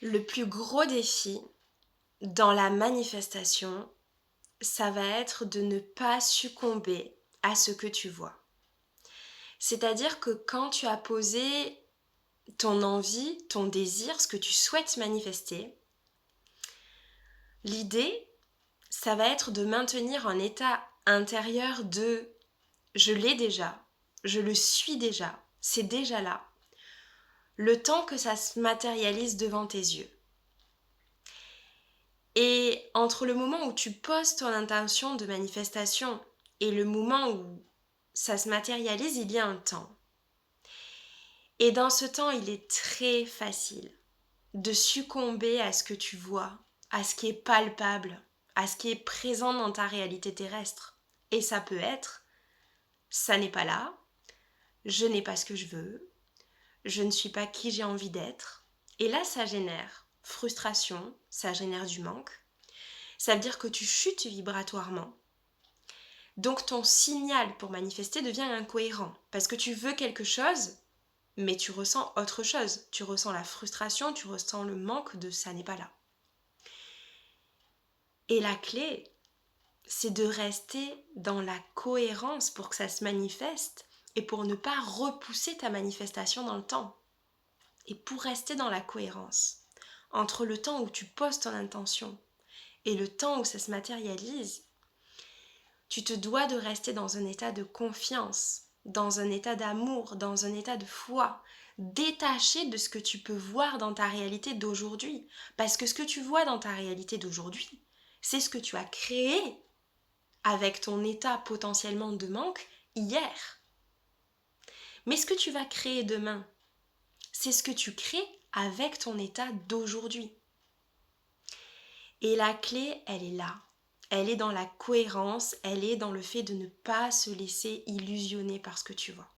Le plus gros défi dans la manifestation, ça va être de ne pas succomber à ce que tu vois. C'est-à-dire que quand tu as posé ton envie, ton désir, ce que tu souhaites manifester, l'idée, ça va être de maintenir un état intérieur de je l'ai déjà, je le suis déjà, c'est déjà là, le temps que ça se matérialise devant tes yeux. Et entre le moment où tu poses ton intention de manifestation et le moment où ça se matérialise, il y a un temps. Et dans ce temps, il est très facile de succomber à ce que tu vois, à ce qui est palpable, à ce qui est présent dans ta réalité terrestre. Et ça peut être, ça n'est pas là, je n'ai pas ce que je veux, je ne suis pas qui j'ai envie d'être. Et là, ça génère frustration, ça génère du manque. Ça veut dire que tu chutes vibratoirement. Donc ton signal pour manifester devient incohérent parce que tu veux quelque chose, mais tu ressens autre chose. Tu ressens la frustration, tu ressens le manque de ça n'est pas là. Et la clé, c'est de rester dans la cohérence pour que ça se manifeste et pour ne pas repousser ta manifestation dans le temps. Et pour rester dans la cohérence, entre le temps où tu poses ton intention et le temps où ça se matérialise, tu te dois de rester dans un état de confiance, dans un état d'amour, dans un état de foi, détaché de ce que tu peux voir dans ta réalité d'aujourd'hui. Parce que ce que tu vois dans ta réalité d'aujourd'hui, c'est ce que tu as créé avec ton état potentiellement de manque hier. Mais ce que tu vas créer demain, c'est ce que tu crées avec ton état d'aujourd'hui. Et la clé, elle est là. Elle est dans la cohérence, elle est dans le fait de ne pas se laisser illusionner par ce que tu vois.